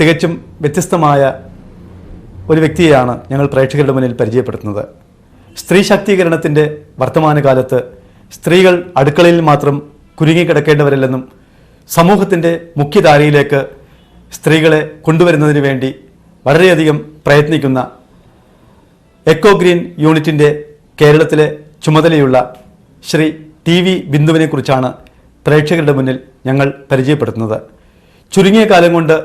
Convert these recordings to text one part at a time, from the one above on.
തികച്ചും വ്യത്യസ്തമായ ഒരു വ്യക്തിയെയാണ് ഞങ്ങൾ പ്രേക്ഷകരുടെ മുന്നിൽ പരിചയപ്പെടുത്തുന്നത്. സ്ത്രീ ശാക്തീകരണത്തിൻ്റെ വർത്തമാനകാലത്ത് സ്ത്രീകൾ അടുക്കളയിൽ മാത്രം കുരുങ്ങിക്കിടക്കേണ്ടവരല്ലെന്നും സമൂഹത്തിൻ്റെ മുഖ്യധാരയിലേക്ക് സ്ത്രീകളെ കൊണ്ടുവരുന്നതിന് വേണ്ടി വളരെയധികം പ്രയത്നിക്കുന്ന എക്കോ ഗ്രീൻ യൂണിറ്റിൻ്റെ കേരളത്തിലെ ചുമതലയുള്ള ശ്രീ TV ബിന്ദുവിനെ കുറിച്ചാണ് പ്രേക്ഷകരുടെ മുന്നിൽ ഞങ്ങൾ പരിചയപ്പെടുത്തുന്നത്. ചുരുങ്ങിയ കാലം കൊണ്ട്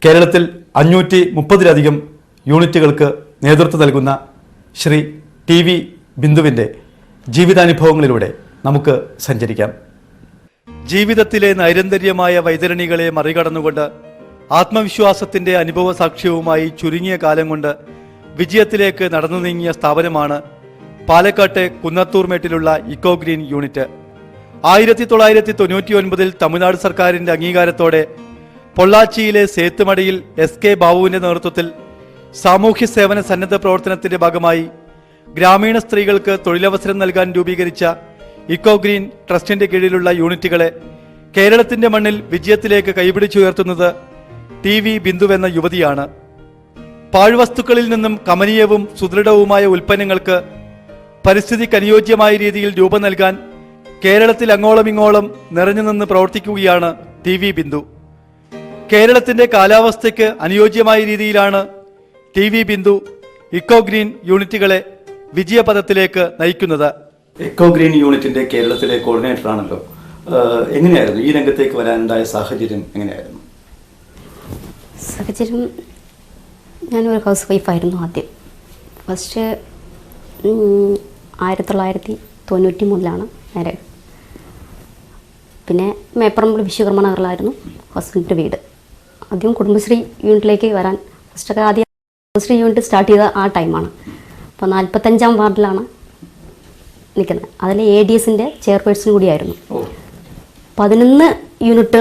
കേരളത്തിൽ 530-ലധികം യൂണിറ്റുകൾക്ക് നേതൃത്വം നൽകുന്ന ശ്രീ TV ബിന്ദുവിൻ്റെ ജീവിതാനുഭവങ്ങളിലൂടെ നമുക്ക് സഞ്ചരിക്കാം. ജീവിതത്തിലെ നൈരന്തര്യമായ വൈതരണികളെ മറികടന്നുകൊണ്ട് ആത്മവിശ്വാസത്തിൻ്റെ അനുഭവ സാക്ഷ്യവുമായി ചുരുങ്ങിയ കാലം കൊണ്ട് വിജയത്തിലേക്ക് നടന്നു നീങ്ങിയ സ്ഥാപനമാണ് പാലക്കാട്ടെ കുന്നത്തൂർമേട്ടിലുള്ള ഇക്കോ ഗ്രീൻ യൂണിറ്റ്. 1999-ൽ തമിഴ്നാട് സർക്കാരിൻ്റെ അംഗീകാരത്തോടെ പൊള്ളാച്ചിയിലെ സേത്തുമടയിൽ SK ബാബുവിൻ്റെ നേതൃത്വത്തിൽ സാമൂഹ്യ സേവന സന്നദ്ധ പ്രവർത്തനത്തിൻ്റെ ഭാഗമായി ഗ്രാമീണ സ്ത്രീകൾക്ക് തൊഴിലവസരം നൽകാൻ രൂപീകരിച്ച ഇക്കോ ഗ്രീൻ ട്രസ്റ്റിൻ്റെ കീഴിലുള്ള യൂണിറ്റുകളെ കേരളത്തിൻ്റെ മണ്ണിൽ വിജയത്തിലേക്ക് കൈപിടിച്ചുയർത്തുന്നത് TV ബിന്ദു എന്ന യുവതിയാണ്. പാഴ്വസ്തുക്കളിൽ നിന്നും കമനീയവും സുദൃഢവുമായ ഉൽപ്പന്നങ്ങൾക്ക് പരിസ്ഥിതിക്ക് അനുയോജ്യമായ രീതിയിൽ രൂപം നൽകാൻ കേരളത്തിൽ അങ്ങോളം ഇങ്ങോളം നിറഞ്ഞു നിന്ന് പ്രവർത്തിക്കുകയാണ് TV ബിന്ദു. കേരളത്തിൻ്റെ കാലാവസ്ഥയ്ക്ക് അനുയോജ്യമായ രീതിയിലാണ് TV ബിന്ദു ഇക്കോ ഗ്രീൻ യൂണിറ്റുകളെ വിജയപഥത്തിലേക്ക് നയിക്കുന്നത്. എക്കോ ഗ്രീൻ യൂണിറ്റിൻ്റെ കേരളത്തിലെ കോർഡിനേറ്റർ ആണല്ലോ. എങ്ങനെയായിരുന്നു ഈ രംഗത്തേക്ക് വരാനുണ്ടായ സാഹചര്യം? എങ്ങനെയായിരുന്നു സാഹചര്യം? ഞാനൊരു ഹൗസ് വൈഫായിരുന്നു ആദ്യം. ഫസ്റ്റ് 1993 മാരേഡ്. പിന്നെ മേപ്പറമ്പിൾ വിശ്വകർമ്മ നഗറിലായിരുന്നു ഹസ്ബൻഡിൻ്റെ വീട്. ആദ്യം കുടുംബശ്രീ യൂണിറ്റിലേക്ക് വരാൻ ഫസ്റ്റൊക്കെ ആദ്യം കുടുംബശ്രീ യൂണിറ്റ് സ്റ്റാർട്ട് ചെയ്ത ആ ടൈമാണ്. അപ്പോൾ 45-ാം വാർഡിലാണ് നിൽക്കുന്നത്. അതിൽ ADSൻ്റെ ചെയർപേഴ്സൺ കൂടിയായിരുന്നു. 11 യൂണിറ്റ്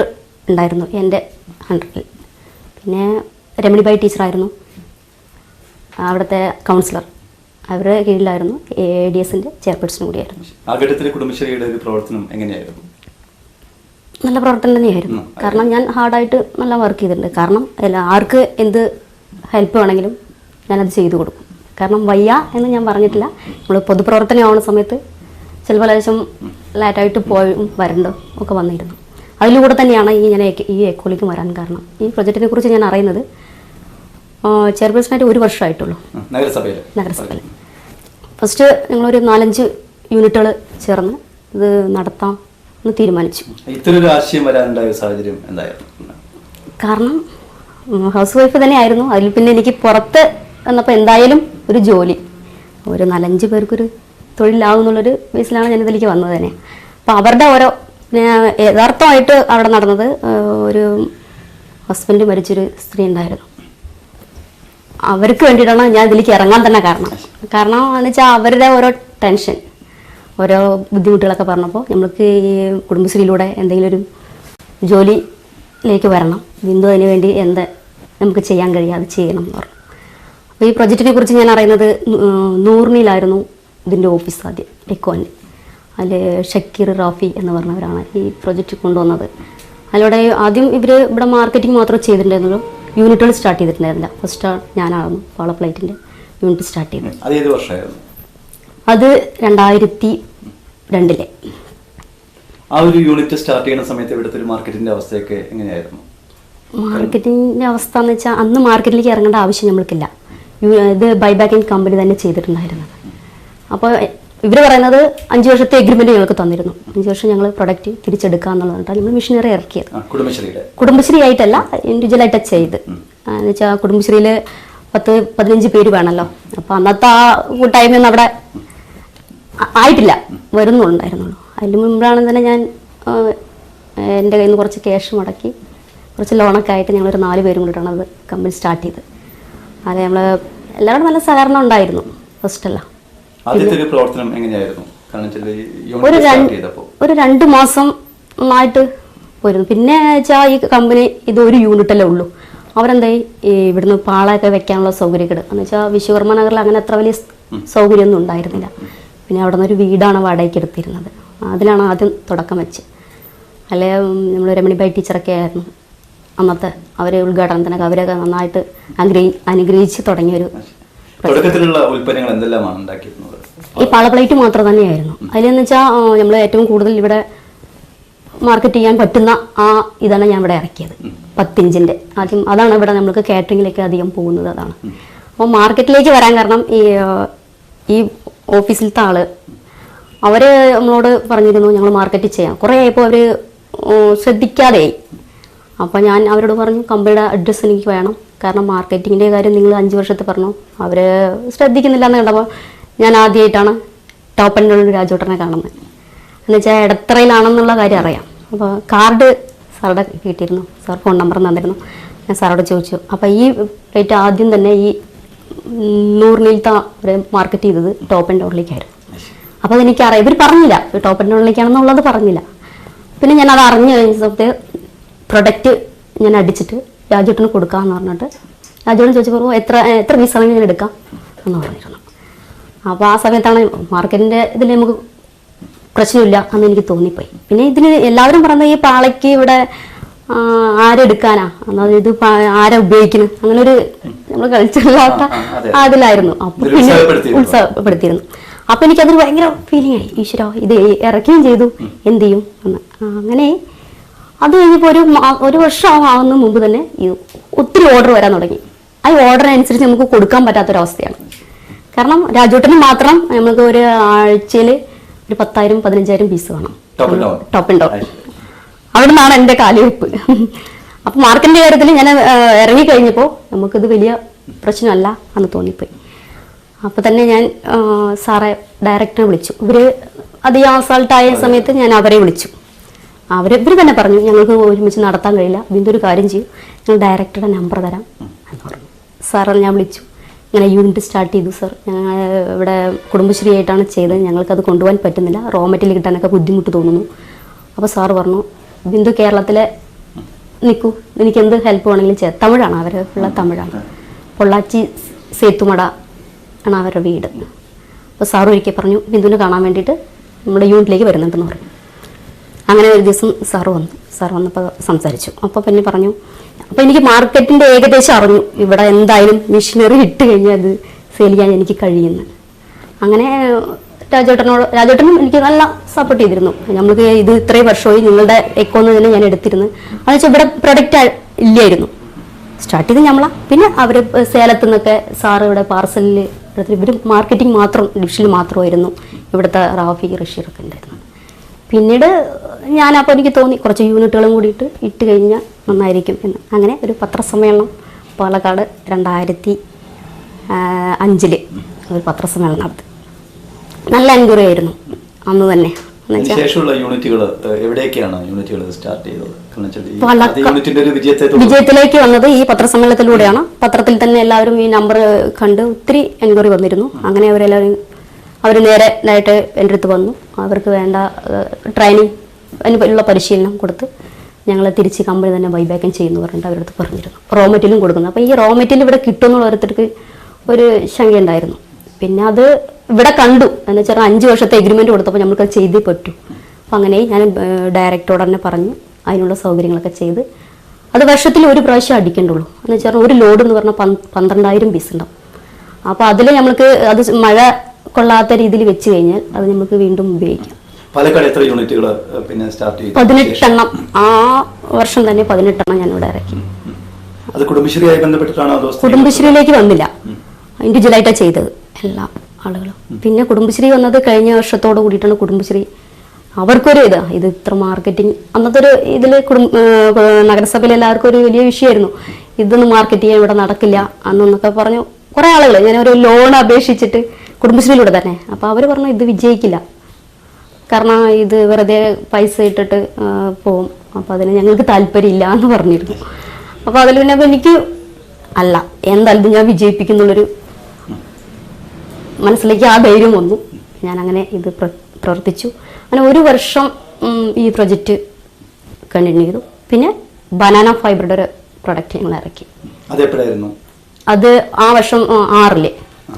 ഉണ്ടായിരുന്നു എൻ്റെ അണ്ടറിൽ. പിന്നെ രമണിബായി ടീച്ചറായിരുന്നു അവിടുത്തെ കൗൺസിലർ. അവരുടെ കീഴിലായിരുന്നു ADSൻ്റെ ചെയർപേഴ്സൺ കൂടിയായിരുന്നു. ആ ഘട്ടത്തിലെ കുടുംബശ്രീയുടെ ഒരു പ്രവർത്തനം എങ്ങനെയായിരുന്നു? നല്ല പ്രവർത്തനം തന്നെയായിരുന്നു. കാരണം ഞാൻ ഹാർഡായിട്ട് നല്ല വർക്ക് ചെയ്തിട്ടുണ്ട്. കാരണം ആർക്ക് എന്ത് ഹെൽപ്പ് വേണമെങ്കിലും ഞാനത് ചെയ്തു കൊടുക്കും. കാരണം വയ്യ എന്ന് ഞാൻ പറഞ്ഞിട്ടില്ല. നമ്മൾ പൊതുപ്രവർത്തനമാവുന്ന സമയത്ത് ചിലപ്പോൾ ലേശം ലാറ്റായിട്ട് പോയും വരണ്ടോ ഒക്കെ വന്നിരുന്നു. അതിലൂടെ തന്നെയാണ് ഞാൻ ഈ എക്കോയിലേക്ക് വരാൻ കാരണം. ഈ പ്രൊജക്റ്റിനെ കുറിച്ച് ഞാൻ അറിയുന്നത് ചെയർപേഴ്സണായിട്ട് 1 വർഷമായിട്ടുള്ളൂ നഗരസഭയിൽ. ഫസ്റ്റ് ഞങ്ങളൊരു 4-5 യൂണിറ്റുകൾ ചേർന്ന് ഇത് നടത്താം എന്ന് തീരുമാനിച്ചു. ഇത്തരൊരു ആശയം വരാനുണ്ടായ സാഹചര്യം എന്തായിരുന്നു? കാരണം ഹൗസ് വൈഫ് തന്നെയായിരുന്നു. അതിൽ പിന്നെ എനിക്ക് പുറത്ത് വന്നപ്പോൾ എന്തായാലും ഒരു ജോലി, ഒരു 4-5 പേർക്കൊരു തൊഴിലാകുന്നുള്ളൊരു ബേസിലാണ് ഞാനിതിലേക്ക് വന്നത് തന്നെ. അപ്പോൾ അവരുടെ ഓരോ യഥാർത്ഥമായിട്ട് അവിടെ നടന്നത് ഒരു ഹസ്ബൻഡ് മരിച്ചൊരു സ്ത്രീ ഉണ്ടായിരുന്നു. അവർക്ക് വേണ്ടിയിട്ടാണ് ഞാൻ ഇതിലേക്ക് ഇറങ്ങാൻ തന്നെ കാരണം എന്ന് വെച്ചാൽ അവരുടെ ഓരോ ടെൻഷൻ, ഓരോ ബുദ്ധിമുട്ടുകളൊക്കെ പറഞ്ഞപ്പോൾ നമ്മൾക്ക് ഈ കുടുംബശ്രീയിലൂടെ എന്തെങ്കിലും ഒരു ജോലിയിലേക്ക് വരണം, ബിന്ദു അതിന് വേണ്ടി എന്ത് നമുക്ക് ചെയ്യാൻ കഴിയും അത് ചെയ്യണം എന്ന് പറഞ്ഞു. അപ്പോൾ ഈ പ്രൊജക്റ്റിനെ കുറിച്ച് ഞാൻ അറിയുന്നത് നൂറിനിലായിരുന്നു ഇതിൻ്റെ ഓഫീസ് ആദ്യം, എക്കോൻ്റെ. അതിൽ ഷക്കീർ റാഫി എന്ന് പറഞ്ഞവരാണ് ഈ പ്രൊജക്റ്റ് കൊണ്ടുവന്നത്. അതിലൂടെ ആദ്യം ഇവർ ഇവിടെ മാർക്കറ്റിംഗ് മാത്രമേ ചെയ്തിട്ടുണ്ടായിരുന്നുള്ളൂ, യൂണിറ്റുകൾ സ്റ്റാർട്ട് ചെയ്തിട്ടുണ്ടായിരുന്നില്ല. ഫസ്റ്റ് ഞാനായിരുന്നു പാള പ്ലേറ്റിൻ്റെ യൂണിറ്റ് സ്റ്റാർട്ട് ചെയ്തത്. അത് 2002 ആ ഒരു യൂണിറ്റ് സ്റ്റാർട്ട് ചെയ്യുന്ന സമയത്ത് ഇവിടുത്തെ ഒരു മാർക്കറ്റിൻ്റെ അവസ്ഥയൊക്കെ എങ്ങനെയായിരുന്നു? മാർക്കറ്റിൻ്റെ അവസ്ഥ എന്ന് വെച്ചാൽ അന്ന് മാർക്കറ്റിലേക്ക് ഇറങ്ങേണ്ട ആവശ്യം നമ്മൾക്കില്ല. ഇത് ബൈബാക്കിംഗ് കമ്പനി തന്നെ ചെയ്തിട്ടുണ്ടായിരുന്നത്. അപ്പോൾ ഇവർ പറയുന്നത് 5 വർഷത്തെ എഗ്രിമെൻറ്റ് ഞങ്ങൾക്ക് തന്നിരുന്നു. 5 വർഷം ഞങ്ങൾ പ്രൊഡക്റ്റ് തിരിച്ചെടുക്കുക എന്നുള്ളതാണ് നമ്മൾ മെഷീനറി ഇറക്കിയത്. കുടുംബശ്രീ ആയിട്ടല്ല, ഇൻഡിവിജ്വലായിട്ട് ചെയ്ത്. എന്ന് വെച്ചാൽ കുടുംബശ്രീയിൽ 10-15 പേര് വേണമല്ലോ. അപ്പോൾ അന്നത്തെ ആ കൂട്ടായ്മയൊന്നും അവിടെ ആയിട്ടില്ല, വരുന്നുണ്ടായിരുന്നുള്ളൂ. അതിന് മുമ്പാണ് തന്നെ ഞാൻ എൻ്റെ കയ്യിൽ നിന്ന് കുറച്ച് ക്യാഷ് മുടക്കി കുറച്ച് ലോണൊക്കെ ആയിട്ട് ഞങ്ങളൊരു 4 പേരും കൂടിയിട്ടാണ് അത് കമ്പനി സ്റ്റാർട്ട് ചെയ്തത്. അത് നമ്മൾ എല്ലാവരും നല്ല സഹകരണം ഉണ്ടായിരുന്നു ഫസ്റ്റല്ല. ഒരു 2 മാസം നന്നായിട്ട് പോയിരുന്നു. പിന്നെ വെച്ചാൽ ഈ കമ്പനി ഇത് ഒരു യൂണിറ്റല്ലേ ഉള്ളൂ. അവരെന്തായി ഇവിടുന്ന് പാളയൊക്കെ വെക്കാനുള്ള സൗകര്യക്കേട് എന്ന് വെച്ചാൽ വിശ്വകർമ്മ നഗറിൽ അങ്ങനെ അത്ര വലിയ സൗകര്യമൊന്നും ഉണ്ടായിരുന്നില്ല. പിന്നെ അവിടെ നിന്നൊരു വീടാണ് വാടകയ്ക്ക് എടുത്തിരുന്നത്. അതിലാണ് ആദ്യം തുടക്കം വെച്ച്. അല്ലെ നമ്മൾ രമണിബായി ടീച്ചറൊക്കെ ആയിരുന്നു അന്നത്തെ അവരെ ഉദ്ഘാടനത്തിനൊക്കെ അവരൊക്കെ നന്നായിട്ട് അനുഗ്രഹിച്ച് തുടങ്ങിയൊരു തുടക്കത്തിലുള്ള ഉൽപ്പന്നങ്ങൾ എന്തെല്ലാമാണ് ഉണ്ടാക്കിയിരുന്നത്? ഈ പാള പ്ലേറ്റ് മാത്രം തന്നെയായിരുന്നു. അതിലെന്ന് വെച്ചാൽ നമ്മൾ ഏറ്റവും കൂടുതൽ ഇവിടെ മാർക്കറ്റ് ചെയ്യാൻ പറ്റുന്ന ആ ഇതാണ് ഞാൻ ഇവിടെ ഇറക്കിയത്, 10 ഇഞ്ചിൻ്റെ. ആദ്യം അതാണ് ഇവിടെ നമ്മൾക്ക് കാറ്ററിങ്ങിലേക്ക് അധികം പോകുന്നത് അതാണ്. അപ്പോൾ മാർക്കറ്റിലേക്ക് വരാൻ കാരണം ഈ ഓഫീസിലത്തെ ആള് അവർ നമ്മളോട് പറഞ്ഞിരുന്നു ഞങ്ങൾ മാർക്കറ്റ് ചെയ്യാം. കുറേ ആയപ്പോൾ അവർ ശ്രദ്ധിക്കാതെയായി. അപ്പോൾ ഞാൻ അവരോട് പറഞ്ഞു കമ്പനിയുടെ അഡ്രസ്സ് എനിക്ക് വേണം, കാരണം മാർക്കറ്റിങ്ങിൻ്റെ കാര്യം നിങ്ങൾ 5 വർഷത്തെ പറഞ്ഞു, അവർ ശ്രദ്ധിക്കുന്നില്ല എന്ന് കണ്ടപ്പോൾ ഞാൻ ആദ്യമായിട്ടാണ് ടോപ്പ് ആൻഡ് രാജോട്ടനെ കാണുന്നത്. എന്നുവെച്ചാൽ ഇടത്തറയിലാണെന്നുള്ള കാര്യം അറിയാം. അപ്പോൾ കാർഡ് സാറുടെ കിട്ടിയിരുന്നു, സാർ ഫോൺ നമ്പർ തന്നിരുന്നു. ഞാൻ സാറോട് ചോദിച്ചു. അപ്പോൾ ഈ റേറ്റ് ആദ്യം തന്നെ ഈ 100 നീലത്തെ ഒരു മാർക്കറ്റ് ചെയ്തത് ടോപ്പ് ആൻഡ് ടൗണിലേക്കായിരുന്നു. അപ്പോൾ അതെനിക്കറിയാം, ഇവർ പറഞ്ഞില്ല ടോപ്പ് ആൻഡ് ടൗണിലേക്കാണെന്നുള്ളത് പറഞ്ഞില്ല. പിന്നെ ഞാൻ അത് അറിഞ്ഞു കഴിഞ്ഞ സമയത്ത് പ്രൊഡക്റ്റ് ഞാൻ അടിച്ചിട്ട് രാജോട്ടിന് കൊടുക്കാമെന്ന് പറഞ്ഞിട്ട് രാജോട്ടിന് ചോദിച്ചപ്പോൾ എത്ര പീസാണെങ്കിൽ ഞാൻ എടുക്കാം എന്ന് പറഞ്ഞിരുന്നു. അപ്പോൾ ആ സമയത്താണ് മാർക്കറ്റിൻ്റെ ഇതിൽ നമുക്ക് പ്രശ്നമില്ല എന്ന് എനിക്ക് തോന്നിപ്പോയി. പിന്നെ ഇതിന് എല്ലാവരും പറയുന്നത് ഈ പാളയ്ക്ക് ഇവിടെ ആരെടുക്കാനാ, എന്നാൽ ഇത് ആരാ ഉപയോഗിക്കുന്നത്, അങ്ങനെ ഒരു നമ്മൾ കളിച്ചില്ലാത്ത അതിലായിരുന്നു. അപ്പോൾ പിന്നെ ഉത്സാഹപ്പെടുത്തിയിരുന്നു. അപ്പോൾ എനിക്കതൊരു ഭയങ്കര ഫീലിംഗ് ആയി, ഈശ്വര ഇത് ഇറക്കുകയും ചെയ്തു, എന്ത് ചെയ്യും എന്ന്. അങ്ങനെ അത് കഴിഞ്ഞപ്പോൾ ഒരു വർഷം ആവുന്ന മുമ്പ് തന്നെ ഒത്തിരി ഓർഡർ വരാൻ തുടങ്ങി. ആ ഓർഡറിനനുസരിച്ച് നമുക്ക് കൊടുക്കാൻ പറ്റാത്തൊരവസ്ഥയാണ്. കാരണം രാജോട്ടിന് മാത്രം നമുക്ക് ഒരു ആഴ്ചയിൽ ഒരു 10,000-15,000 പീസ് വേണം ടോപ്പ് ആൻഡ് ടൗൺ. അവിടെ നിന്നാണ് എൻ്റെ കാലുവെപ്പ്. അപ്പോൾ മാർക്കറ്റിൻ്റെ കാര്യത്തിൽ ഞാൻ ഇറങ്ങിക്കഴിഞ്ഞപ്പോൾ നമുക്കിത് വലിയ പ്രശ്നമല്ല എന്ന് തോന്നിപ്പോയി. അപ്പോൾ തന്നെ ഞാൻ സാറെ ഡയറക്ടറെ വിളിച്ചു. ഇവർ അധികം അസാൾട്ടായ സമയത്ത് ഞാൻ അവരെ വിളിച്ചു. ഇവർ തന്നെ പറഞ്ഞു ഞങ്ങൾക്ക് ഒരുമിച്ച് നടത്താൻ കഴിയില്ല, ബിന്ദു ഒരു കാര്യം ചെയ്യും, ഞങ്ങൾ ഡയറക്ടറുടെ നമ്പർ തരാം എന്ന് പറഞ്ഞു. സാറിനെ ഞാൻ വിളിച്ചു. ഇങ്ങനെ യൂണിറ്റ് സ്റ്റാർട്ട് ചെയ്തു സാർ, ഞങ്ങൾ ഇവിടെ കുടുംബശ്രീ ആയിട്ടാണ് ചെയ്തത്, ഞങ്ങൾക്കത് കൊണ്ടുപോകാൻ പറ്റുന്നില്ല, റോ മെറ്റീരിയൽ കിട്ടാനൊക്കെ ബുദ്ധിമുട്ട് തോന്നുന്നു. അപ്പോൾ സാറ് പറഞ്ഞു ബിന്ദു കേരളത്തിലെ നിൽക്കൂ, എനിക്ക് എന്ത് ഹെൽപ്പ് വേണമെങ്കിലും ചെയ്യാം. തമിഴാണ്, അവർ ഉള്ള തമിഴാണ്. പൊള്ളാച്ചി സേത്തുമട ആണ് അവരുടെ വീട്. അപ്പോൾ സാർ ഒരിക്കൽ പറഞ്ഞു ബിന്ദുവിനെ കാണാൻ വേണ്ടിയിട്ട് നമ്മുടെ യൂണിറ്റിലേക്ക് വരുന്നുണ്ടെന്ന് പറഞ്ഞു. അങ്ങനെ ഒരു ദിവസം സാറ് വന്നു. സാർ വന്നപ്പോൾ സംസാരിച്ചു. അപ്പോൾ പിന്നെ പറഞ്ഞു, അപ്പോൾ എനിക്ക് മാർക്കറ്റിൻ്റെ ഏകദേശം അറിഞ്ഞു ഇവിടെ എന്തായാലും മെഷീനറി ഇട്ട് കഴിഞ്ഞാൽ അത് സെയിൽ ചെയ്യാൻ എനിക്ക് കഴിയുന്നു. അങ്ങനെ രാജേട്ടനും എനിക്ക് നല്ല സപ്പോർട്ട് ചെയ്തിരുന്നു. നമ്മൾക്ക് ഇത് ഇത്രയും വർഷമായി നിങ്ങളുടെ എക്കോന്ന് തന്നെ ഞാൻ എടുത്തിരുന്നു. അതെന്ന് വെച്ചാൽ ഇവിടെ പ്രൊഡക്റ്റ് ഇല്ലായിരുന്നു, സ്റ്റാർട്ട് ചെയ്ത് നമ്മളാ. പിന്നെ അവർ സേലത്തു നിന്നൊക്കെ സാറ് ഇവിടെ പാർസലിൽ ഇവർ മാർക്കറ്റിംഗ് മാത്രം ഡിവിഷനിൽ മാത്രമായിരുന്നു ഇവിടുത്തെ റാഫി റഷീറൊക്കെ ഉണ്ടായിരുന്നു. പിന്നീട് ഞാനപ്പോൾ എനിക്ക് തോന്നി കുറച്ച് യൂണിറ്റുകളും കൂടിയിട്ട് ഇട്ട് കഴിഞ്ഞാൽ നന്നായിരിക്കും എന്ന്. അങ്ങനെ ഒരു പത്രസമ്മേളനം പാലക്കാട് 2005 ഒരു പത്രസമ്മേളനം നടത്തി. നല്ല എൻക്വയറി ആയിരുന്നു അന്ന് തന്നെ. വിജയത്തിലേക്ക് വന്നത് ഈ പത്രസമ്മേളനത്തിലൂടെയാണ്. പത്രത്തിൽ തന്നെ എല്ലാവരും ഈ നമ്പർ കണ്ട് ഒത്തിരി എൻക്വയറി വന്നിരുന്നു. അങ്ങനെ അവർ നേരെ ആയിട്ട് എൻ്റെ അടുത്ത് വന്നു. അവർക്ക് വേണ്ട ട്രെയിനിങ് അതിനുള്ള പരിശീലനം കൊടുത്ത് ഞങ്ങൾ തിരിച്ച് കമ്പനി തന്നെ ബൈബാക്കും ചെയ്യുന്നു പറഞ്ഞിട്ട് അവരുടെ അടുത്ത് പറഞ്ഞിരുന്നു. റോ മെറ്റീരിയലും കൊടുക്കുന്നു. അപ്പോൾ ഈ റോ മെറ്റീരിയൽ ഇവിടെ കിട്ടുമെന്നുള്ള ഓരോരുത്തർക്ക് ഒരു ശങ്ക ഉണ്ടായിരുന്നു. പിന്നെ അത് ഇവിടെ കണ്ടു എന്ന് വെച്ചാൽ 5 വർഷത്തെ എഗ്രിമെൻറ്റ് കൊടുത്തപ്പോൾ നമ്മൾക്കത് ചെയ്തേ പറ്റൂ. അപ്പം അങ്ങനെ ഞാൻ ഡയറക്ടറോട് തന്നെ പറഞ്ഞു അതിനുള്ള സൗകര്യങ്ങളൊക്കെ ചെയ്ത്. അത് വർഷത്തിൽ ഒരു പ്രാവശ്യം അടിക്കേണ്ടുള്ളൂ. എന്ന് വെച്ചാൽ ഒരു ലോഡ് എന്ന് പറഞ്ഞാൽ 12,000 പീസ് ഉണ്ടാവും. അപ്പോൾ അതിൽ നമ്മൾക്ക് അത് മഴ കൊള്ളാത്ത രീതിയിൽ വെച്ച് കഴിഞ്ഞാൽ അത് നമുക്ക് വീണ്ടും ഉപയോഗിക്കാം. പാലക്കാട് എത്ര യൂണിറ്റുകൾ പിന്നെ സ്റ്റാർട്ട് ചെയ്തു? 18 എണ്ണം. ആ വർഷം തന്നെ 18 എണ്ണം ഞാനിവിടെ ഇറക്കി. അത് കുടുംബശ്രീയായി ബന്ധപ്പെട്ടിട്ടാണോ? കുടുംബശ്രീയിലേക്ക് വന്നില്ല, ഇൻഡിവിജ്വലായിട്ടാണ് ചെയ്തത് എല്ലാ ആളുകളും. പിന്നെ കുടുംബശ്രീ വന്നത് കഴിഞ്ഞ വർഷത്തോട് കൂടിയിട്ടാണ് കുടുംബശ്രീ അവർക്കൊരു ഇത് ഇത്ര മാർക്കറ്റിംഗ് അന്നത്തെ ഒരു ഇതിൽ നഗരസഭയിൽ എല്ലാവർക്കും ഒരു വലിയ വിഷയമായിരുന്നു. ഇതൊന്നും മാർക്കറ്റ് ചെയ്യാൻ ഇവിടെ നടക്കില്ല അന്നൊന്നൊക്കെ പറഞ്ഞു കുറേ ആളുകൾ. ഞാൻ ഒരു ലോൺ അപേക്ഷിച്ചിട്ട് കുടുംബശ്രീയിലൂടെ തന്നെ. അപ്പോൾ അവർ പറഞ്ഞു ഇത് വിജയിക്കില്ല, കാരണം ഇത് വെറുതെ പൈസ ഇട്ടിട്ട് പോവും, അപ്പോൾ അതിന് ഞങ്ങൾക്ക് താല്പര്യമില്ല എന്ന് പറഞ്ഞിരുന്നു. അപ്പോൾ അതിൽ പിന്നെ എനിക്ക് അല്ല എന്തായാലും ഇത് ഞാൻ വിജയിപ്പിക്കുന്നുള്ളൊരു മനസ്സിലേക്ക് ആ ധൈര്യം വന്നു. ഞാൻ അങ്ങനെ ഇത് പ്രവർത്തിച്ചു. അങ്ങനെ ഒരു വർഷം ഈ പ്രൊജക്റ്റ് കണ്ടിന്യൂ ചെയ്തു. പിന്നെ ബനാന ഫൈബറുടെ ഒരു പ്രൊഡക്റ്റ് ഞങ്ങൾ ഇറക്കി. അത് ആ വർഷം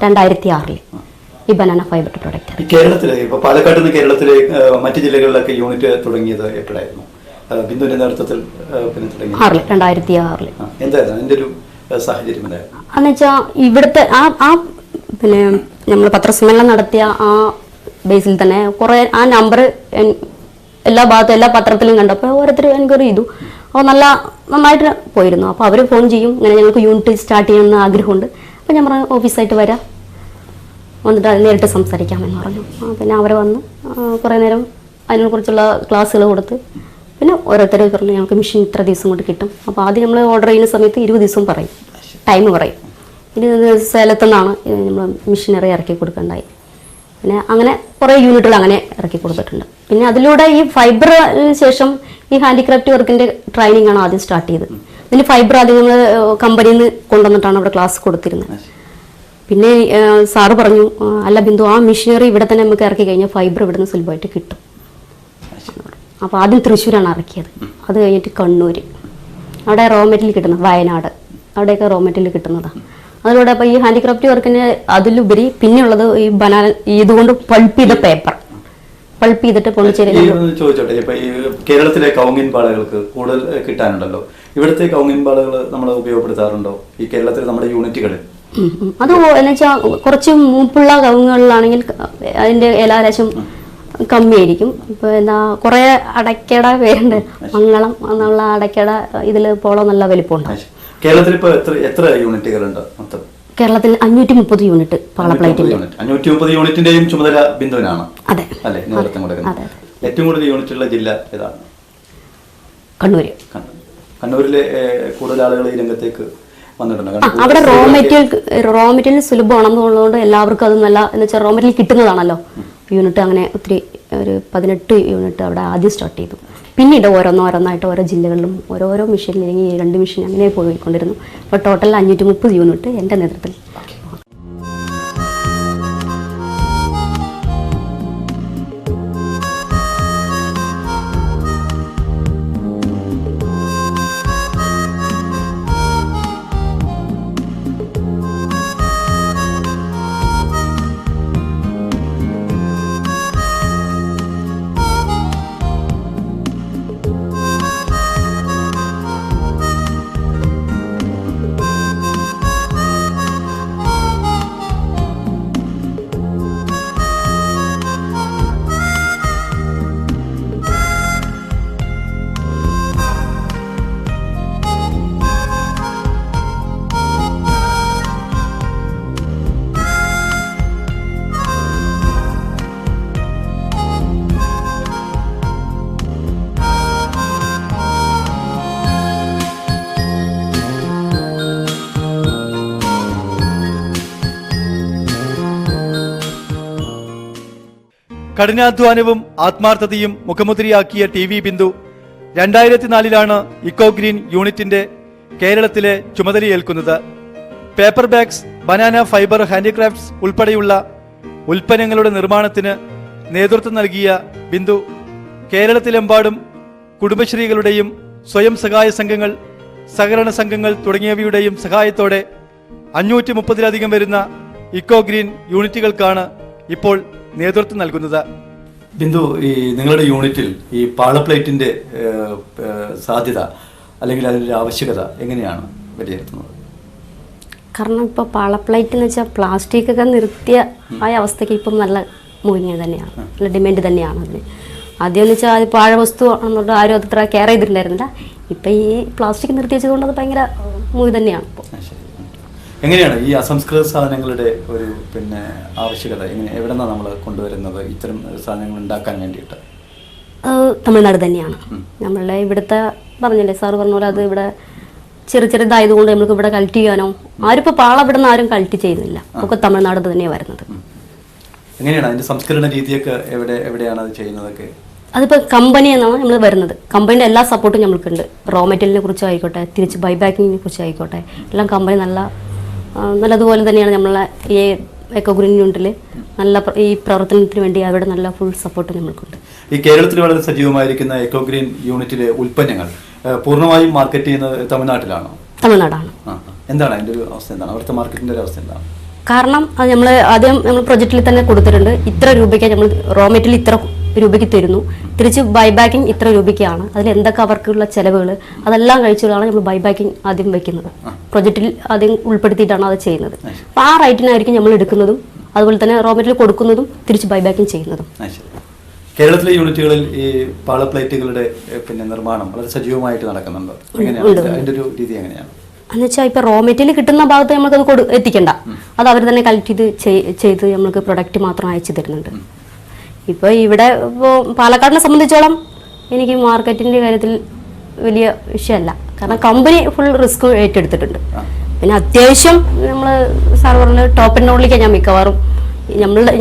2006 ഈ ബനാന ഫൈബർ പ്രൊഡക്റ്റ്. കേരളത്തിലെ ഇപ്പോൾ പാലക്കാട് നിന്ന് കേരളത്തിലെ മറ്റു ജില്ലകളിലൊക്കെ യൂണിറ്റ് തുടങ്ങിയത് എപ്പോഴായിരുന്നു? ബിന്ദുവിന്റെ നേതൃത്വത്തിൽ പിന്നെ തുടങ്ങി? 2006 എന്തായിരുന്നു അതിന്റെ ഒരു സാഹചര്യം? എന്ന് വെച്ചാൽ ഇവിടുത്തെ ആ പിന്നെ നമ്മൾ പത്രസമ്മേളനം നടത്തിയ ആ ബേസിൽ തന്നെ കുറേ ആ നമ്പർ എല്ലാ ഭാഗത്തും എല്ലാ പത്രത്തിലും കണ്ടപ്പോൾ ഓരോരുത്തർ എൻക്വയറി ചെയ്തു. അപ്പോൾ നന്നായിട്ട് പോയിരുന്നു. അപ്പോൾ അവർ ഫോൺ ചെയ്യും, ഇങ്ങനെ ഞങ്ങൾക്ക് യൂണിറ്റ് സ്റ്റാർട്ട് ചെയ്യണമെന്ന് ആഗ്രഹമുണ്ട്. അപ്പോൾ ഞാൻ പറഞ്ഞു ഓഫീസായിട്ട് വരാം, വന്നിട്ട് അത് നേരിട്ട് സംസാരിക്കാമെന്ന് പറഞ്ഞു. പിന്നെ അവർ വന്ന് കുറേ നേരം അതിനെക്കുറിച്ചുള്ള ക്ലാസ്സുകൾ കൊടുത്ത് പിന്നെ ഓരോരുത്തർ പറഞ്ഞു ഞങ്ങൾക്ക് മെഷീൻ ഇത്ര ദിവസം കൊണ്ട് കിട്ടും. അപ്പോൾ ആദ്യം നമ്മൾ ഓർഡർ ചെയ്യുന്ന സമയത്ത് 20 ദിവസം പറയും, ടൈം പറയും. 20 സേലത്തു നിന്നാണ് നമ്മൾ മെഷീനറി ഇറക്കി കൊടുക്കേണ്ടായി. പിന്നെ അങ്ങനെ കുറേ യൂണിറ്റുകൾ അങ്ങനെ ഇറക്കി കൊടുത്തിട്ടുണ്ട്. പിന്നെ അതിലൂടെ ഈ ഫൈബർ ശേഷം ഈ ഹാൻഡിക്രാഫ്റ്റ് വർക്കിൻ്റെ ട്രെയിനിങ് ആണ് ആദ്യം സ്റ്റാർട്ട് ചെയ്തത്. ഇതിന് ഫൈബർ ആദ്യം നമ്മൾ കമ്പനിയിൽ നിന്ന് കൊണ്ടുവന്നിട്ടാണ് അവിടെ ക്ലാസ് കൊടുത്തിരുന്നത്. പിന്നെ സാറ് പറഞ്ഞു, അല്ല ബിന്ദു, ആ മെഷീനറി ഇവിടെ തന്നെ നമുക്ക് ഇറക്കി കഴിഞ്ഞാൽ ഫൈബർ ഇവിടെ നിന്ന് സുലഭമായിട്ട് കിട്ടും. അപ്പോൾ ആദ്യം തൃശ്ശൂരാണ് ഇറക്കിയത്. അത് കഴിഞ്ഞിട്ട് കണ്ണൂർ, അവിടെ റോ മെറ്റീരിയൽ കിട്ടുന്നത്, വയനാട്, അവിടെയൊക്കെ റോ മെറ്റീരിയൽ കിട്ടുന്നതാണ്. അതിലൂടെ അപ്പോൾ ഈ ഹാൻഡിക്രാഫ്റ്റ് വർക്കിന് അതിലുപരി പിന്നെയുള്ളത് ഈ ബനാന ഇതുകൊണ്ട് പൾപ്പ് ചെയ്ത പേപ്പർ, പൾപ്പ് ചെയ്തിട്ട് പൊളിച്ചേരി. ചോദിച്ചോട്ടെ, ഇപ്പൊ ഈ കേരളത്തിലെ കൗങ്ങിൻ പാളകൾക്ക് കൂടുതൽ കിട്ടാനുണ്ടല്ലോ, ഇവിടുത്തെ കൗങ്ങിൻ പാളകൾ നമ്മൾ ഉപയോഗപ്പെടുത്താറുണ്ടോ ഈ കേരളത്തിൽ നമ്മുടെ യൂണിറ്റുകളിൽ? അത് എന്ന് വെച്ചാൽ കുറച്ച് മൂപ്പുള്ള കവുങ്ങുകളിലാണെങ്കിൽ അതിന്റെ ഇലാരശം കമ്മിയായിരിക്കും. ഇപ്പൊ എന്താ കുറെ അടയ്ക്കട പേരുണ്ട്, മംഗളം എന്നുള്ള അടയ്ക്കട ഇതിൽ പോളോ നല്ല വലിപ്പമുണ്ട്. കേരളത്തിൽ ഇപ്പൊ എത്ര യൂണിറ്റുകളുണ്ട് മൊത്തം? കേരളത്തിൽ 530 യൂണിറ്റ് പാളപ്ലേറ്റിന്റെ. 530 യൂണിറ്റിന്റെയും ചുമതല ബിന്ദുവിനാണ്. അതെ അല്ലെ, നേതൃത്വം കൊടുക്കുന്നത്. ഏറ്റവും കൂടുതൽ യൂണിറ്റുള്ള ജില്ല ഏതാണ്? കണ്ണൂര്. കണ്ണൂരിലെ കൂടുതൽ ആളുകൾ ഈ രംഗത്തേക്ക് വന്നിട്ടുണ്ട്. അവിടെ റോ മെറ്റീരിയൽ സുലഭമാണെന്നുള്ളതുകൊണ്ട് എല്ലാവർക്കും അത് നല്ല എന്ന് വെച്ചാൽ റോ മെറ്റീരിയൽ കിട്ടുന്നതാണല്ലോ. യൂണിറ്റ് അങ്ങനെ ഒത്തിരി ഒരു 18 യൂണിറ്റ് അവിടെ ആദ്യം സ്റ്റാർട്ട് ചെയ്തു. പിന്നീട് ഓരോന്നായിട്ട് ഓരോ ജില്ലകളിലും ഓരോരോ മെഷീൻ, അല്ലെങ്കിൽ 2 മെഷീൻ അങ്ങനെ പോയിക്കൊണ്ടിരുന്നു. അപ്പോൾ ടോട്ടൽ 530 യൂണിറ്റ് എൻ്റെ നേതൃത്വത്തിൽ. കഠിനാധ്വാനവും ആത്മാർത്ഥതയും മുഖമുദ്രയാക്കിയ T V Bindu 2004 eco green യൂണിറ്റിന്റെ കേരളത്തിലെ ചുമതലയേൽക്കുന്നത്. Paper bags, banana fibre handicrafts ഉൾപ്പെടെയുള്ള ഉൽപ്പന്നങ്ങളുടെ നിർമ്മാണത്തിന് നേതൃത്വം നൽകിയ ബിന്ദു കേരളത്തിലെമ്പാടും കുടുംബശ്രീകളുടെയും സ്വയം സഹായ സംഘങ്ങൾ, സഹകരണ സംഘങ്ങൾ തുടങ്ങിയവയുടെയും സഹായത്തോടെ 530-ലധികം വരുന്ന ഇക്കോ ഗ്രീൻ യൂണിറ്റുകൾക്കാണ് ഇപ്പോൾ നേതൃത്വം നൽകുന്നത്. ബിന്ദു, ഈ നിങ്ങളുടെ യൂണിറ്റിൽ ഈ പാളപ്ലേറ്റിന്റെ സാധ്യത അല്ലെങ്കിൽ അതിൻ്റെ ആവശ്യകത എങ്ങനെയാണ് വിലയിരുത്തുന്നത്? കാരണം ഇപ്പോൾ പാളപ്ലേറ്റ് എന്ന് വെച്ചാൽ പ്ലാസ്റ്റിക് ഒക്കെ നിർത്തിയ ആ അവസ്ഥയ്ക്ക് ഇപ്പം നല്ല മൂവിങ് തന്നെയാണ്, നല്ല ഡിമാൻഡ് തന്നെയാണ് അതിന്. ആദ്യം എന്ന് വെച്ചാൽ അത് പാഴ വസ്തു ആണെന്നുള്ളത് ആരും അത്ര കെയർ ചെയ്തിട്ടുണ്ടായിരുന്നില്ല. ഇപ്പം ഈ പ്ലാസ്റ്റിക് നിർത്തി വെച്ചതുകൊണ്ട് അത് ഭയങ്കര മൂവി തന്നെയാണ് ഇപ്പോൾ. എങ്ങനെയാണ് ഈ അസംസ്കൃത സാധനങ്ങളുടെ ഒരു ആവശ്യകത എവിടെ നിന്നാണ് നമ്മൾ കൊണ്ടുവരുന്നത് ഇത്തരം സാധനങ്ങൾ ഉണ്ടാക്കാൻ വേണ്ടിയിട്ട്? തമിഴ്നാട് തന്നെയാണ്. നമ്മളുടെ ഇവിടുത്തെ പറഞ്ഞില്ലേ, സാറ് പറഞ്ഞ പോലെ അത് ഇവിടെ ചെറുതായതുകൊണ്ട് നമുക്ക് ഇവിടെ കളക്ട് ചെയ്യാനോ ആരിപ്പോൾ പാള ഇവിടെ നിന്ന് ആരും കളക്ട് ചെയ്യുന്നില്ല, ഒക്കെ തമിഴ്നാട് തന്നെയാണ് വരുന്നത്. എങ്ങനെയാണ് അതിന്റെ സംസ്കരണ രീതിയൊക്കെ എവിടെയാണ് അത് ചെയ്യുന്നതൊക്കെ? അതിപ്പോൾ കമ്പനി എന്നാണ് നമ്മൾ വരുന്നത്. കമ്പനിയുടെ എല്ലാ സപ്പോർട്ടും നമ്മൾക്കുണ്ട്. റോ മെറ്റീരിയലിനെ കുറിച്ച് ആയിക്കോട്ടെ, തിരിച്ച് ബൈബാക്കിങ്ങിനെ കുറിച്ച് ആയിക്കോട്ടെ, എല്ലാം കമ്പനി നല്ലതുപോലെ തന്നെയാണ് നമ്മളെ ഈ എക്കോ ഗ്രീൻ യൂണിറ്റിൽ നല്ല ഈ പ്രവർത്തനത്തിന് വേണ്ടി അവിടെ നല്ല ഫുൾ സപ്പോർട്ട് നമ്മൾക്കുണ്ട്. ഈ കേരളത്തിൽ വളരെ സജീവമായിരിക്കുന്ന എക്കോ ഗ്രീൻ യൂണിറ്റിലെ ഉൽപ്പന്നങ്ങൾ പൂർണ്ണമായും മാർക്കറ്റ് ചെയ്യുന്നത് തമിഴ്നാട്ടിലാണോ? തമിഴ്നാടാണ്. എന്താണ് അതിൻ്റെ ഒരു അവസ്ഥ? എന്താണ് അവിടുത്തെ മാർക്കറ്റിൻ്റെ ഒരു അവസ്ഥ? എന്താണ് കാരണം? അത് നമ്മൾ ആദ്യം നമ്മൾ പ്രൊജക്റ്റിൽ തന്നെ കൊടുത്തിട്ടുണ്ട്, ഇത്ര രൂപയ്ക്ക് നമ്മൾ റോ മെറ്റീരിയൽ ഇത്ര രൂപയ്ക്ക് തരുന്നു, തിരിച്ച് ബൈബാക്കിംഗ് ഇത്ര രൂപയ്ക്കാണ്, അതിൽ എന്തൊക്കെ അവർക്കുള്ള ചിലവുകൾ അതെല്ലാം കഴിച്ചുകൊണ്ടാണ് നമ്മൾ ബൈബാക്കിംഗ് ആദ്യം വയ്ക്കുന്നത്. പ്രൊജക്റ്റിൽ ആദ്യം ഉൾപ്പെടുത്തിയിട്ടാണ് അത് ചെയ്യുന്നത്. അപ്പോൾ ആ റൈറ്റിനായിരിക്കും നമ്മൾ എടുക്കുന്നതും അതുപോലെ തന്നെ റോ മെറ്റീരിയൽ കൊടുക്കുന്നതും തിരിച്ച് ബൈബാക്കിംഗ് ചെയ്യുന്നതും. കേരളത്തിലെ യൂണിറ്റുകളിൽ ഈ പാള പ്ലേറ്റുകളുടെ പിന്നെ നിർമ്മാണം വളരെ സജീവമായിട്ട് നടക്കുന്നുണ്ടോ? അതിന്റെ ഒരു രീതി എങ്ങനെയാണ് എന്ന് വെച്ചാൽ ഇപ്പോൾ റോ മെറ്റീരിയൽ കിട്ടുന്ന ഭാഗത്ത് നമുക്കത് എത്തിക്കണ്ട, അത് അവർ തന്നെ കളക്ട് ചെയ്ത് നമ്മൾക്ക് പ്രൊഡക്റ്റ് മാത്രം അയച്ചു തരുന്നുണ്ട്. ഇപ്പോൾ ഇവിടെ ഇപ്പോൾ പാലക്കാടിനെ സംബന്ധിച്ചോളം എനിക്ക് മാർക്കറ്റിൻ്റെ കാര്യത്തിൽ വലിയ വിഷയമല്ല, കാരണം കമ്പനി ഫുൾ റിസ്ക് ഏറ്റെടുത്തിട്ടുണ്ട്. പിന്നെ അത്യാവശ്യം നമ്മൾ സർവറിൽ ടോപ്പ് ആൻഡ് ഓൺലിക്കാണ് ഞാൻ മിക്കവാറും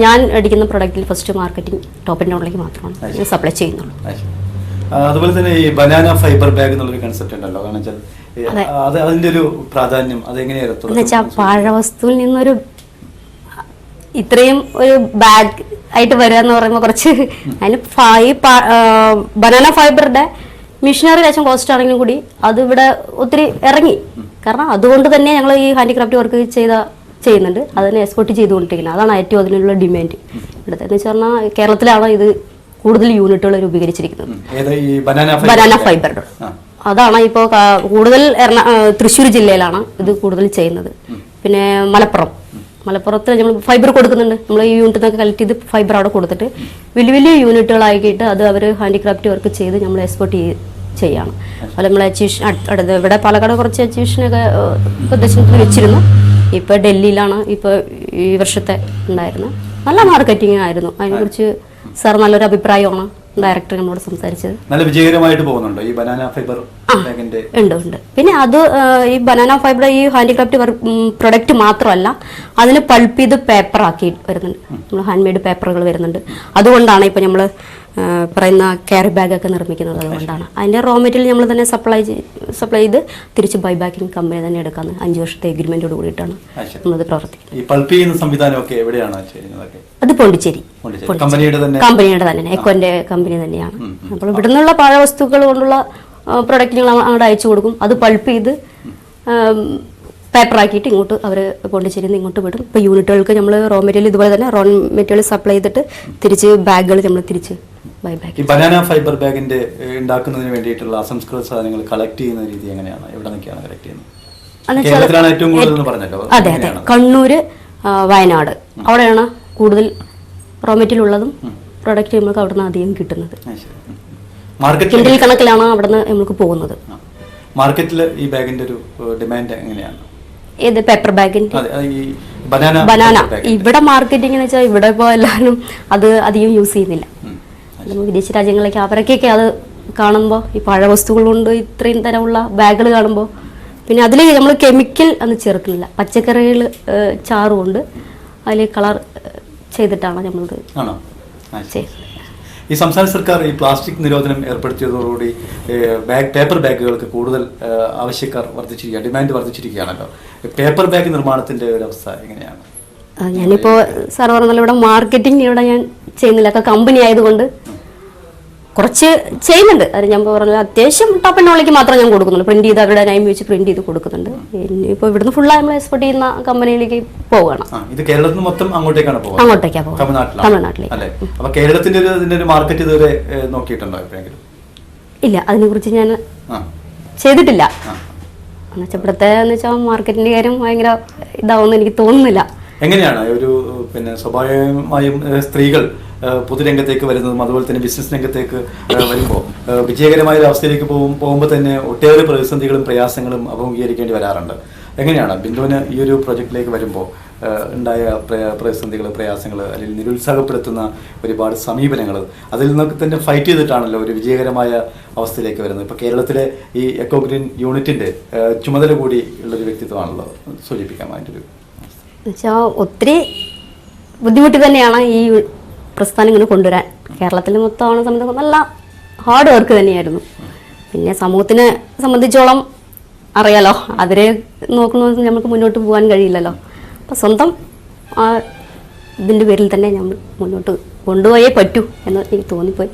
ഞാൻ അടിക്കുന്ന പ്രൊഡക്റ്റിൽ ഫസ്റ്റ് മാർക്കറ്റിംഗ് ടോപ്പ് ആൻഡ് ഓൺലിക്ക് മാത്രമാണ് ഞാൻ സപ്ലൈ ചെയ്യുന്നുള്ളൂ. അതുപോലെ തന്നെ ഈ ബനാന ഫൈബർ ബാഗ് എന്നുള്ളൊരു കൺസെപ്റ്റ് ഉണ്ടല്ലോ, കാരണം വെച്ചാൽ അതിന്റെ ഒരു പ്രാധാന്യം അതെങ്ങനെയായിരുന്നു വെച്ചാൽ പാഴവസ്തുവിൽ നിന്നൊരു ഇത്രയും ഒരു ബാഗ് ആയിട്ട് വരിക എന്ന് പറയുമ്പോൾ കുറച്ച് അതിന് ബനാന ഫൈബറുടെ മിഷനറി ലേശം കോസ്റ്റ് ആണെങ്കിലും കൂടി അത് ഇവിടെ ഒത്തിരി ഇറങ്ങി. കാരണം അതുകൊണ്ട് തന്നെ ഞങ്ങൾ ഈ ഹാൻഡിക്രാഫ്റ്റ് വർക്ക് ചെയ്യുന്നുണ്ട്, അതിനെ എക്സ്പോർട്ട് ചെയ്തുകൊണ്ടിരിക്കുന്നത്. അതാണ് ഏറ്റവും അതിനുള്ള ഡിമാൻഡ് ഇവിടുത്തെ എന്ന് വെച്ചാൽ കേരളത്തിലാണ് ഇത് കൂടുതൽ യൂണിറ്റുകൾ രൂപീകരിച്ചിരിക്കുന്നത്. ബനാന ഫൈബറുടെ അതാണ് ഇപ്പോൾ കൂടുതൽ തൃശ്ശൂർ ജില്ലയിലാണ് ഇത് കൂടുതൽ ചെയ്യുന്നത്. പിന്നെ മലപ്പുറത്ത് നമ്മൾ ഫൈബർ കൊടുക്കുന്നുണ്ട്. നമ്മൾ ഈ യൂണിറ്റിൽ നിന്നൊക്കെ കളക്ട് ചെയ്ത് ഫൈബർ അവിടെ കൊടുത്തിട്ട് വലിയ വലിയ യൂണിറ്റുകളാക്കിയിട്ട് അത് അവർ ഹാൻഡിക്രാഫ്റ്റ് വർക്ക് ചെയ്ത് നമ്മൾ എക്സ്പോർട്ട് ചെയ്യാണ്. അതുപോലെ നമ്മൾ അടുത്ത് ഇവിടെ പാലക്കാട് കുറച്ച് എക്സിബിഷനൊക്കെ പ്രദർശനത്തിന് വെച്ചിരുന്നു. ഇപ്പോൾ ഡൽഹിയിലാണ് ഇപ്പോൾ ഈ വർഷത്തെ ഉണ്ടായിരുന്നത്. നല്ല മാർക്കറ്റിംഗ് ആയിരുന്നു. അതിനെക്കുറിച്ച് സാർ നല്ലൊരു അഭിപ്രായമാണ് ഡയറക്ടർ നമ്മളോട് സംസാരിച്ചത്. നല്ല വിജയകരമായിട്ട് പോകുന്നുണ്ട് ഈ ബനാന ഫൈബർ ബാഗിന്റെ? ഉണ്ട്. പിന്നെ അത് ഈ ബനാന ഫൈബർ ഈ ഹാൻഡിക്രാഫ്റ്റ് പ്രൊഡക്റ്റ് മാത്രമല്ല, അതിന് പൾപ്പ് ചെയ്ത് പേപ്പർ ആക്കി വരുന്നുണ്ട്. നമ്മൾ ഹാൻഡ് മെയ്ഡ് പേപ്പറുകൾ വരുന്നുണ്ട്. അതുകൊണ്ടാണ് ഇപ്പോൾ നമ്മൾ പറയുന്ന ക്യാരി ബാഗൊക്കെ നിർമ്മിക്കുന്നത്. അതുകൊണ്ടാണ് അതിൻ്റെ റോ മെറ്റീരിയൽ നമ്മൾ തന്നെ സപ്ലൈ ചെയ്ത് തിരിച്ച് ബൈബാക്കിംഗ് കമ്പനി തന്നെ എടുക്കാമെന്ന് 5 വർഷത്തെ എഗ്രിമെന്റോട് കൂടിയിട്ടാണ് നമ്മളത് പ്രവർത്തിക്കുന്നത്. അത് പോണ്ടിച്ചേരി കമ്പനിയുടെ തന്നെ എക്കോന്റെ കമ്പനി തന്നെയാണ്. അപ്പോൾ ഇവിടെ നിന്നുള്ള പാഴവസ്തുക്കൾ കൊണ്ടുള്ള പ്രൊഡക്റ്റുകൾ അങ്ങോട്ട് അയച്ചു കൊടുക്കും. അത് പൾപ്പ് ചെയ്ത് പേപ്പറാക്കിയിട്ട് ഇങ്ങോട്ട് അവർ പോണ്ടിച്ചേരിയിൽ നിന്ന് ഇങ്ങോട്ട് വിടും. ഇപ്പോൾ യൂണിറ്റുകൾക്ക് നമ്മൾ റോ മെറ്റീരിയൽ ഇതുപോലെ തന്നെ റോ മെറ്റീരിയൽ സപ്ലൈ ചെയ്തിട്ട് തിരിച്ച് ബാഗുകൾ നമ്മൾ തിരിച്ച് ഈ ബനാന ഫൈബർ ബാഗിന്റെ ഉണ്ടാക്കുന്നതിന് വേണ്ടിയിട്ടുള്ള അസംസ്കൃത സാധനങ്ങൾ കളക്ട് ചെയ്യുന്ന രീതി എങ്ങനെയാണ്? എവിടെ നിന്നൊക്കെയാണ് കളക്ട് ചെയ്യുന്നത്? ഏറ്റവും കൂടുതൽ പറഞ്ഞല്ലോ. അതെ, കണ്ണൂര്, വയനാട് അവിടെയാണ് കൂടുതൽ റോ മെറ്റീരിയൽ ഉള്ളതും പ്രൊഡക്റ്റ് നമുക്ക് അവിടെ നിന്ന് അധികം കിട്ടുന്നത്. കിൻഡിൽ കണക്കിലാണ് അവിടെ നിന്ന് നമുക്ക് പോകുന്നത്. മാർക്കറ്റിൽ ഈ ബാഗിന്റെ ഒരു ഡിമാൻഡ് എങ്ങനെയാണ്? ഏത് പേപ്പർ ബാഗിന്റെ? ബനാന ഇവിടെ മാർക്കറ്റിംഗ് എന്ന് വെച്ചാൽ ഇവിടെ ഇപ്പോൾ എല്ലാവരും അത് അധികം യൂസ് ചെയ്യുന്നില്ല. വിദേശ രാജ്യങ്ങളിലേക്ക് അവരൊക്കെയൊക്കെ അത് കാണുമ്പോൾ ഈ പഴവസ്തുക്കൾ കൊണ്ട് ഇത്രയും തരമുള്ള ബാഗുകൾ കാണുമ്പോൾ പിന്നെ അതിൽ നമ്മൾ കെമിക്കൽ ഒന്നും ചേർക്കുന്നില്ല. പച്ചക്കറികൾ ചാറുകൊണ്ട് അതിൽ കളർ ചെയ്തിട്ടാണ് നമ്മളിത് ചെയ്യുന്നത്. ഈ സംസ്ഥാന സർക്കാർ ഈ പ്ലാസ്റ്റിക് നിരോധനം ഏർപ്പെടുത്തിയതോടുകൂടി പേപ്പർ ബാഗുകൾക്ക് കൂടുതൽ ആവശ്യക്കാർ വർദ്ധിച്ചിരിക്കുകയാണ്, ഡിമാൻഡ് വർദ്ധിച്ചിരിക്കുകയാണല്ലോ. പേപ്പർ ബാഗ് നിർമ്മാണത്തിന്റെ ഒരു അവസ്ഥ എങ്ങനെയാണ്? ഞാനിപ്പോൾ സാർ പറഞ്ഞല്ലോ, ഇവിടെ മാർക്കറ്റിംഗ് ഇവിടെ ഞാൻ ചെയ്യുന്നില്ല. ഒക്കെ കമ്പനി ആയതുകൊണ്ട് കുറച്ച് ചെയ്യുന്നുണ്ട്. അത് ഞാൻ പറഞ്ഞത് അത്യാവശ്യം ടോപ്പ് ആൻഡ് ഓൺലിക്ക് മാത്രമേ ഞാൻ കൊടുക്കുന്നുള്ളൂ. പ്രിന്റ് ചെയ്ത് അവരുടെ നയം വെച്ച് പ്രിന്റ് ചെയ്ത് കൊടുക്കുന്നുണ്ട്. ഇനിയിപ്പോൾ ഇവിടുന്ന് ഫുള്ളായി നമ്മൾ എക്സ്പോർട്ട് ചെയ്യുന്ന കമ്പനിയിലേക്ക് പോവുകയാണ്. ഇത് കേരളത്തിൽ മൊത്തം അങ്ങോട്ടേക്കാണ് പോകുന്നത്? അങ്ങോട്ടേക്കാണ് പോകുന്നത്, തമിഴ്നാട്ടിലേക്ക്. അപ്പോൾ കേരളത്തിന്റെ ഒരു മാർക്കറ്റ് ഇതുവരെ നോക്കിയിട്ടുണ്ടോ എപ്പോഴെങ്കിലും? ഇല്ല, അതിനെക്കുറിച്ച് ഞാൻ ചെയ്തിട്ടില്ല. എന്നുവെച്ചാൽ ഇവിടുത്തെ എന്ന് വെച്ചാൽ മാർക്കറ്റിന്റെ കാര്യം ഭയങ്കര ഇതാവുമെന്ന് എനിക്ക് തോന്നുന്നില്ല. എങ്ങനെയാണ് ഒരു പിന്നെ സ്വാഭാവികമായും സ്ത്രീകൾ പൊതുരംഗത്തേക്ക് വരുന്നതും അതുപോലെ തന്നെ ബിസിനസ് രംഗത്തേക്ക് വരുമ്പോൾ വിജയകരമായ ഒരു അവസ്ഥയിലേക്ക് പോകുമ്പോൾ തന്നെ ഒട്ടേറെ പ്രതിസന്ധികളും പ്രയാസങ്ങളും അഭിമുഖീകരിക്കേണ്ടി വരാറുണ്ട്. എങ്ങനെയാണ് ബിന്ദുവിന് ഈ ഒരു പ്രൊജക്റ്റിലേക്ക് വരുമ്പോൾ ഉണ്ടായ പ്രതിസന്ധികൾ, പ്രയാസങ്ങൾ അല്ലെങ്കിൽ നിരുത്സാഹപ്പെടുത്തുന്ന ഒരുപാട് സമീപനങ്ങൾ അതിൽ നിന്നൊക്കെ തന്നെ ഫൈറ്റ് ചെയ്തിട്ടാണല്ലോ ഒരു വിജയകരമായ അവസ്ഥയിലേക്ക് വരുന്നത്? ഇപ്പോൾ കേരളത്തിലെ ഈ എക്കോ ഗ്രീൻ യൂണിറ്റിൻ്റെ ചുമതല കൂടി ഉള്ളൊരു വ്യക്തിത്വമാണല്ലോ, സൂചിപ്പിക്കാമായിട്ടൊരു ഒത്തിരി ബുദ്ധിമുട്ടി തന്നെയാണ് ഈ പ്രസ്ഥാനം ഇങ്ങനെ കൊണ്ടുവരാൻ. കേരളത്തിൽ മൊത്തമാണ് സംബന്ധിച്ച് നല്ല ഹാർഡ് വർക്ക് തന്നെയായിരുന്നു. പിന്നെ സമൂഹത്തിനെ സംബന്ധിച്ചോളം അറിയാലോ, അവരെ നോക്കുന്ന നമുക്ക് മുന്നോട്ട് പോകാൻ കഴിയില്ലല്ലോ. അപ്പം സ്വന്തം ഇതിൻ്റെ പേരിൽ തന്നെ നമ്മൾ മുന്നോട്ട് കൊണ്ടുപോയേ പറ്റൂ എന്ന് എനിക്ക് തോന്നിപ്പോയി.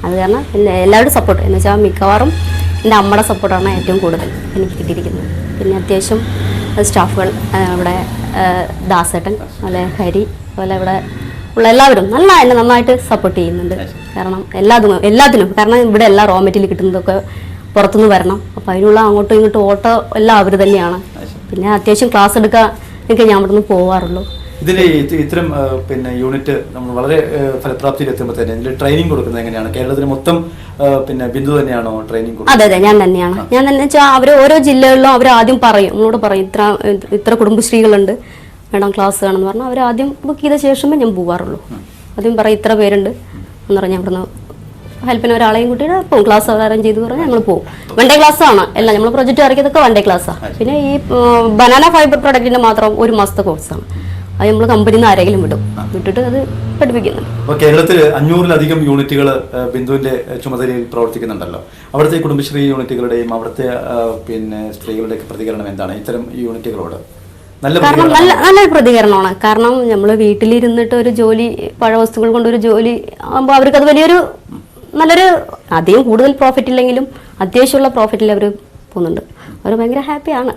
അത് കാരണം പിന്നെ എല്ലാവരുടെ സപ്പോർട്ട് എന്ന് വെച്ചാൽ മിക്കവാറും എൻ്റെ അമ്മയുടെ സപ്പോർട്ടാണ് ഏറ്റവും കൂടുതൽ എനിക്ക് കിട്ടിയിരിക്കുന്നത്. പിന്നെ അത്യാവശ്യം സ്റ്റാഫുകൾ ഇവിടെ ദാസേട്ടൻ, അതുപോലെ ഹരി, അതുപോലെ ഇവിടെ ഉള്ള എല്ലാവരും എന്നെ നന്നായിട്ട് സപ്പോർട്ട് ചെയ്യുന്നുണ്ട്. കാരണം എല്ലാത്തിനും കാരണം ഇവിടെ എല്ലാ റോ മെറ്റീരിയൽ കിട്ടുന്നതൊക്കെ പുറത്തുനിന്ന് വരണം. അപ്പോൾ അതിനുള്ള അങ്ങോട്ടും ഇങ്ങോട്ടും ഓട്ടോ എല്ലാം അവർ തന്നെയാണ്. പിന്നെ അത്യാവശ്യം ക്ലാസ് എടുക്കാൻ എനിക്ക് ഞാൻ ഇവിടെ നിന്ന് പോവാറുള്ളൂ. ഇതിന്റെ ഇത്തരം പിന്നെ യൂണിറ്റ് നമ്മൾ വളരെ ഫലപ്രാപ്തിയിൽ എത്തുമ്പോൾ തന്നെ ഇതിൽ ട്രെയിനിങ് കൊടുക്കുന്നത് എങ്ങനെയാണ്? കേരളത്തിൽ മൊത്തം പിന്നെ ബിന്ദു തന്നെയാണോ ട്രെയിനിങ് കൊടുക്കുന്നത്? അതെ, ഞാൻ തന്നെയാണ്. ഞാൻ തന്നെ വെച്ചാൽ അവർ ഓരോ ജില്ലകളിലും അവർ ആദ്യം പറയും, നമ്മളോട് പറയും ഇത്ര കുടുംബശ്രീകളുണ്ട്, മേഡം ക്ലാസ് വേണമെന്ന് പറഞ്ഞാൽ അവർ ആദ്യം ബുക്ക് ചെയ്ത ശേഷമേ ഞാൻ പോകാറുള്ളൂ. ആദ്യം പറയും ഇത്ര പേരുണ്ട് എന്ന് പറഞ്ഞാൽ ഇവിടുന്ന് ഹെൽപ്പിന് ഒരാളെയും കൂട്ടിയിട്ട് പോകും. ക്ലാസ് അറേഞ്ച് ചെയ്ത് പറഞ്ഞാൽ ഞങ്ങൾ പോകും. വൺ ഡേ ക്ലാസ് ആണ് എല്ലാം. നമ്മൾ പ്രൊജക്റ്റ് ഇറക്കിയതൊക്കെ വൺ ഡേ ക്ലാസ്സാണ്. പിന്നെ ഈ ബനാന ഫൈബർ പ്രൊഡക്റ്റിന്റെ മാത്രം 1 മാസത്തെ കോഴ്സാണ്. അത് നമ്മൾ കമ്പനിയിൽ നിന്ന് ആരെങ്കിലും വിട്ടിട്ട് അത് പഠിപ്പിക്കുന്നു. അപ്പോൾ കേരളത്തിൽ 500-ലധികം യൂണിറ്റുകൾ ബിന്ദുവിന്റെ ചുമതലയിൽ പ്രവർത്തിക്കുന്നുണ്ടല്ലോ. അവിടുത്തെ കുടുംബശ്രീ യൂണിറ്റുകളുടെയും അവിടുത്തെ പിന്നെ സ്ത്രീകളുടെയൊക്കെ പ്രതികരണം എന്താണ് ഇത്തരം യൂണിറ്റുകളോട്? നല്ലൊരു പ്രതികരണമാണ്. കാരണം നമ്മൾ വീട്ടിലിരുന്നിട്ട് ഒരു ജോലി, പഴവസ്തുക്കൾ കൊണ്ടൊരു ജോലി ആകുമ്പോൾ അവർക്കത് നല്ലൊരു അധികം കൂടുതൽ പ്രോഫിറ്റ് ഇല്ലെങ്കിലും അത്യാവശ്യമുള്ള പ്രോഫിറ്റിൽ അവർ പോകുന്നുണ്ട്. അവർ ഭയങ്കര ഹാപ്പിയാണ്.